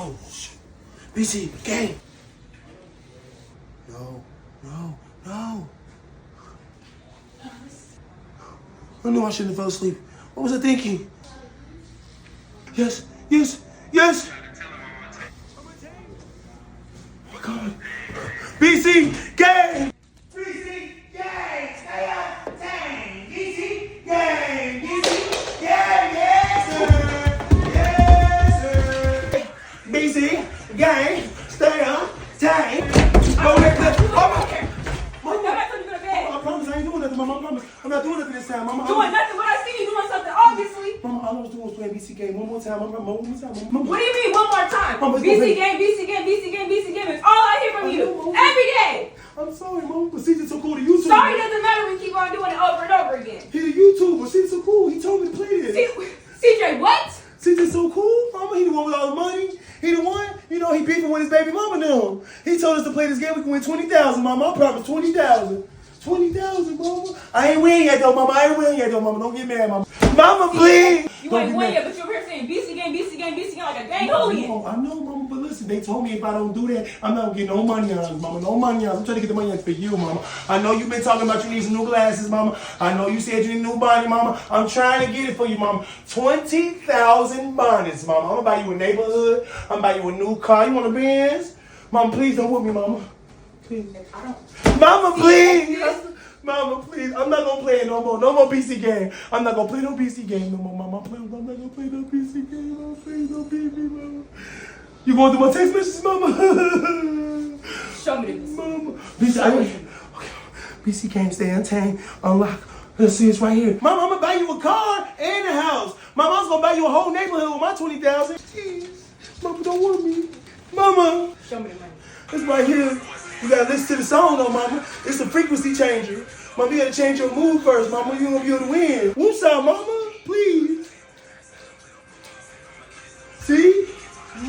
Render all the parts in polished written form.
Oh, shit. BC, gang. No. I knew I shouldn't have fell asleep. What was I thinking? Yes. Oh my God. BC, gang. BC, gang. Stay up, dang. BC, gang. BC, gang. Yes, sir. BC, gang. Stay up, dang. I promise I ain't doing nothing, Mama. I promise. I'm not doing nothing this time, Mama. Doing nothing, but I see you doing something, obviously. Mama, all I was doing was playing BC game one more time. Mama. What do you mean one more time? Mama, BC game is all I hear from you. Every day. I'm sorry, Mama, but CJ's so cool to YouTube. Sorry doesn't matter when you keep on doing it over and over again. He's a YouTuber. CJ's so cool. He told me to play this. CJ, what? CJ's so cool, Mama. He the one with all the money. He the one, you know, he beefing with his baby mama now. He told us to play this game. We can win 20,000, Mama. I promise 20,000. 20,000, Mama. I ain't win yet, though, Mama. Don't get mad, Mama. Mama, please. You ain't win yet, but you're here saying BC game like a dang hooligan. I know, Mama, but listen, they told me if I don't do that, I'm not gonna get no money on it, Mama. No money on it. I'm trying to get the money for you, Mama. I know you've been talking about you need some new glasses, Mama. I know you said you need a new body, Mama. I'm trying to get it for you, Mama. 20,000 bonnets, Mama. I'm gonna buy you a neighborhood. I'm gonna buy you a new car. You want a Benz? Mama, please don't whip me, Mama. Please. Mama, please. Mama, please. I'm not gonna play it no more. No more BC game. I'm not gonna play no BC game no more, Mama. I'm not gonna play no BC game. Mama, please don't beat me, Mama. You going through my text messages, Mama? Show me this. Mama. Okay. BC game, stay untamed. Unlock. Let's see, it's right here. Mama, I'm gonna buy you a car and a house. Mama, I was gonna buy you a whole neighborhood with my 20,000. Jeez. Mama, don't want me. Mama. Show me the money. It's right here. You gotta listen to the song though, Mama. It's a frequency changer. Mama, you gotta change your mood first, Mama. You gonna be able to win. Whoop out, Mama. Please. See?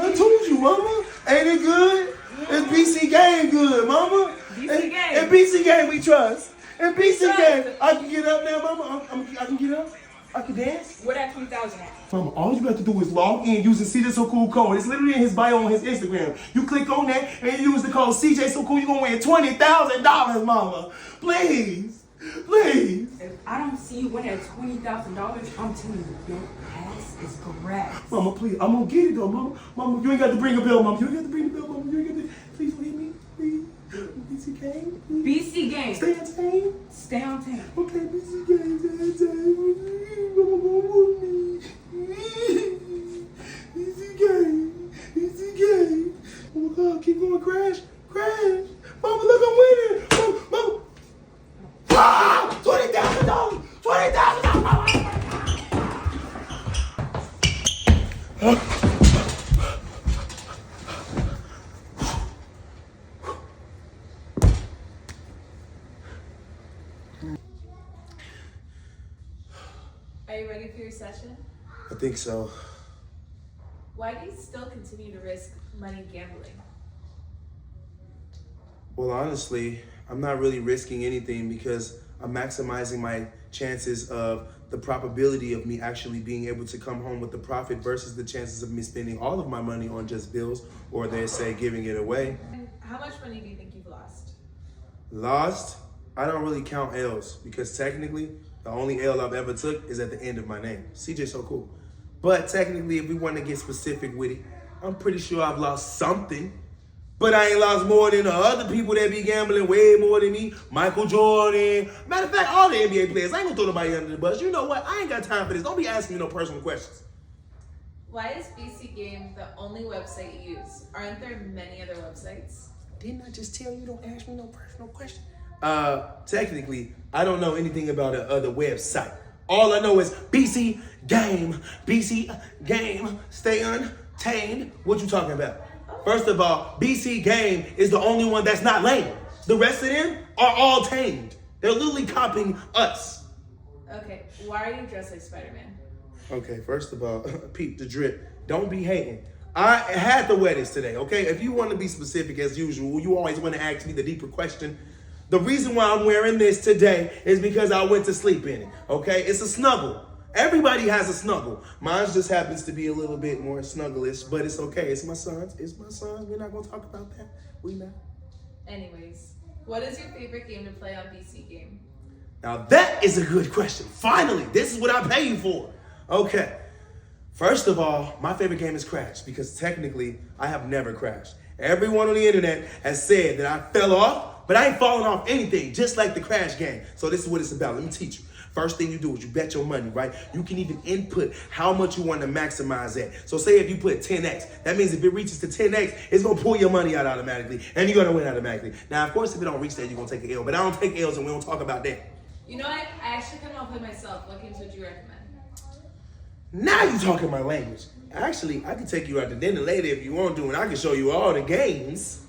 I told you, Mama. Ain't it good? It's BC game good, Mama. BC game. And BC game we trust. And BC game. I can get up now, Mama. I can get up. I can dance. Where that 20,000 at? Mama, all you have to do is log in using CJ So Cool code. It's literally in his bio on his Instagram. You click on that and you use the code CJ So Cool. You're going to win $20,000, Mama. Please. If I don't see you win at $20,000, I'm telling you, your ass is correct. Mama, please. I'm going to get it, though, Mama. Mama, you ain't got to bring a bill, Mama. You ain't got to bring the bill, Mama. You ain't got to. Please don't hit me. Please. BC game. BC game. Stay on tame. Stay on tame. Okay, BC game. Stay on tame. Mama, don't want me. Easy game. Oh my God, keep going, crash. Mama, look, I'm winning. Mama. Ah, $20,000. Are you ready for your session? I think so. Why do you still continue to risk money gambling? Well, honestly, I'm not really risking anything because I'm maximizing my chances of the probability of me actually being able to come home with the profit versus the chances of me spending all of my money on just bills or they say giving it away. And how much money do you think you've lost? Lost? I don't really count L's because technically the only L I've ever took is at the end of my name. CJ So Cool. But technically, if we want to get specific with it, I'm pretty sure I've lost something. But I ain't lost more than the other people that be gambling way more than me. Michael Jordan. Matter of fact, all the NBA players. I ain't gonna throw nobody under the bus. You know what? I ain't got time for this. Don't be asking me no personal questions. Why is BC Game the only website you use? Aren't there many other websites? Didn't I just tell you don't ask me no personal questions? Technically, I don't know anything about a other website. All I know is BC Game, stay untamed. What you talking about? First of all, BC Game is the only one that's not lame. The rest of them are all tamed. They're literally copying us. Okay, why are you dressed like Spider-Man? Okay, first of all, peep the drip. Don't be hating. I had to wear this today, okay? If you want to be specific as usual, you always want to ask me the deeper question. The reason why I'm wearing this today is because I went to sleep in it, okay? It's a snuggle. Everybody has a snuggle. Mine just happens to be a little bit more snugglish, but it's okay. It's my son's. It's my son's. We're not gonna talk about that. We not. Anyways, what is your favorite game to play on BC Game? Now that is a good question. Finally, this is what I pay you for. Okay. First of all, my favorite game is Crash because technically I have never crashed. Everyone on the internet has said that I fell off, but I ain't falling off anything, just like the Crash game. So this is what it's about. Let me teach you. First thing you do is you bet your money, right? You can even input how much you want to maximize at. So say if you put 10x, that means if it reaches to 10x, it's going to pull your money out automatically, and you're going to win automatically. Now, of course, if it don't reach that, you're going to take an L, but I don't take L's, and we don't talk about that. You know, I actually kind of want to play myself. What games would you recommend? Now you talking my language. Actually, I can take you out to dinner later if you want to, and I can show you all the games.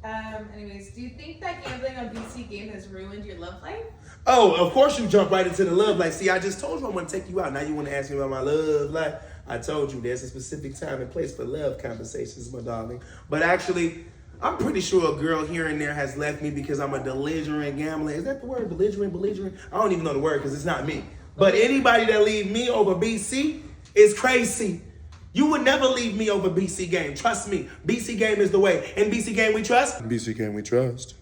Anyways, do you think that gambling on BC Game has ruined your love life? Oh, of course you jump right into the love life. See, I just told you I want to take you out. Now you want to ask me about my love life. I told you there's a specific time and place for love conversations, my darling. But actually, I'm pretty sure a girl here and there has left me because I'm a belligerent gambler. Is that the word? Belligerent? I don't even know the word because it's not me. But anybody that leave me over BC is crazy. You would never leave me over BC Game. Trust me. BC Game is the way. In BC Game we trust. BC Game we trust.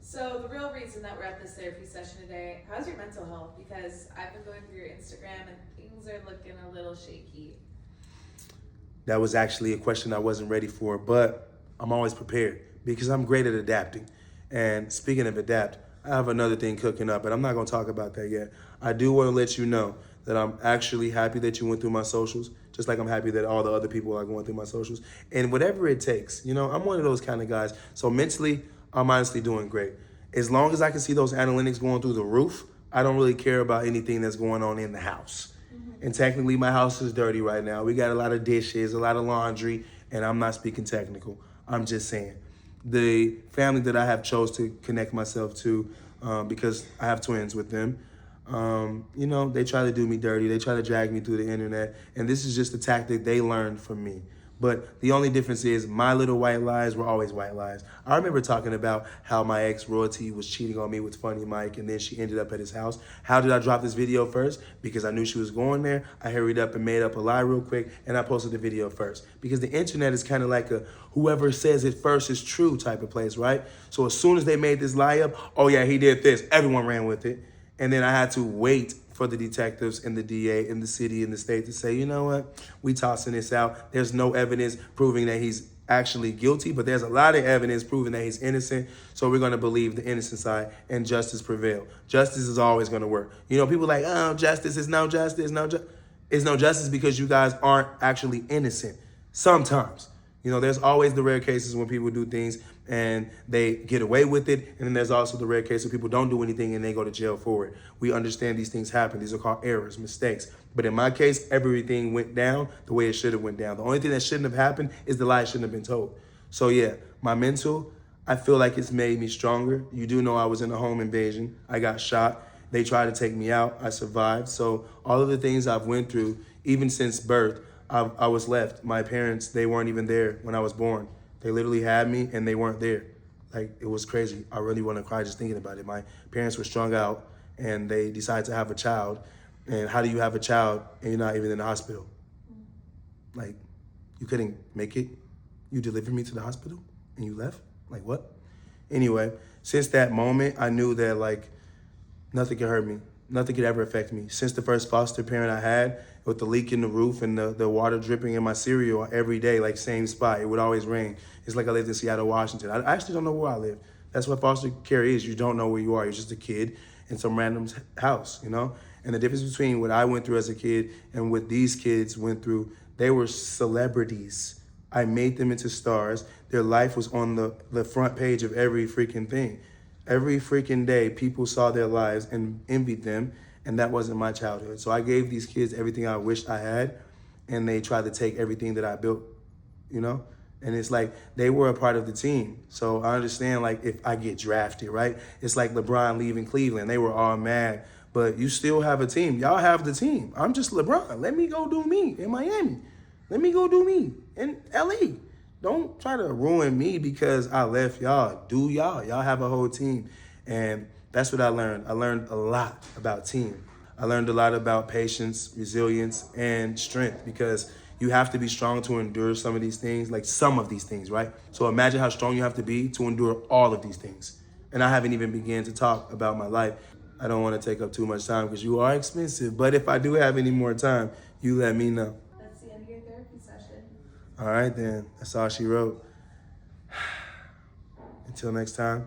So the real reason that we're at this therapy session today, how's your mental health? Because I've been going through your Instagram and things are looking a little shaky. That was actually a question I wasn't ready for, but I'm always prepared because I'm great at adapting. And speaking of adapt, I have another thing cooking up, but I'm not going to talk about that yet. I do want to let you know that I'm actually happy that you went through my socials, just like I'm happy that all the other people are going through my socials. And whatever it takes, you know, I'm one of those kind of guys. So mentally, I'm honestly doing great. As long as I can see those analytics going through the roof, I don't really care about anything that's going on in the house. And technically, my house is dirty right now. We got a lot of dishes, a lot of laundry, and I'm not speaking technical. I'm just saying. The family that I have chose to connect myself to, because I have twins with them, you know, they try to do me dirty. They try to drag me through the internet. And this is just a tactic they learned from me. But the only difference is my little white lies were always white lies. I remember talking about how my ex Royalty was cheating on me with Funny Mike, and then she ended up at his house. How did I drop this video first? Because I knew she was going there. I hurried up and made up a lie real quick, and I posted the video first. Because the internet is kind of like a whoever says it first is true type of place, right? So as soon as they made this lie up, oh yeah, he did this, everyone ran with it. And then I had to wait for the detectives and the DA in the city and the state to say, you know what, we tossing this out. There's no evidence proving that he's actually guilty, but there's a lot of evidence proving that he's innocent. So we're going to believe the innocent side and justice prevail. Justice is always going to work. You know, people like, oh, justice is no justice. It's no justice because you guys aren't actually innocent. Sometimes. You know, there's always the rare cases when people do things and they get away with it. And then there's also the rare case where people don't do anything and they go to jail for it. We understand these things happen. These are called errors, mistakes. But in my case, everything went down the way it should have went down. The only thing that shouldn't have happened is the lie shouldn't have been told. So yeah, my mental, I feel like it's made me stronger. You do know I was in a home invasion. I got shot. They tried to take me out. I survived. So all of the things I've went through, even since birth, I was left. My parents, they weren't even there when I was born. They literally had me and they weren't there. Like, it was crazy. I really want to cry just thinking about it. My parents were strung out and they decided to have a child. And how do you have a child and you're not even in the hospital? Like, you couldn't make it? You delivered me to the hospital and you left? Like, what? Anyway, since that moment, I knew that, like, nothing could hurt me. Nothing could ever affect me. Since the first foster parent I had, with the leak in the roof and the water dripping in my cereal every day, like same spot, it would always rain. It's like I lived in Seattle, Washington. I actually don't know where I live. That's what foster care is. You don't know where you are. You're just a kid in some random house, you know? And the difference between what I went through as a kid and what these kids went through, they were celebrities. I made them into stars. Their life was on the front page of every freaking thing. Every freaking day, people saw their lives and envied them, and that wasn't my childhood. So I gave these kids everything I wished I had, and they tried to take everything that I built, you know? And it's like, they were a part of the team. So I understand, like, if I get drafted, right? It's like LeBron leaving Cleveland. They were all mad, but you still have a team. Y'all have the team. I'm just LeBron. Let me go do me in Miami. Let me go do me in LA. Don't try to ruin me because I left y'all. Do y'all. Y'all have a whole team. And that's what I learned. I learned a lot about team. I learned a lot about patience, resilience, and strength because you have to be strong to endure some of these things, like some of these things, right? So imagine how strong you have to be to endure all of these things. And I haven't even begun to talk about my life. I don't want to take up too much time because you are expensive. But if I do have any more time, you let me know. That's the end of your therapy session. All right, then. That's all she wrote. Until next time.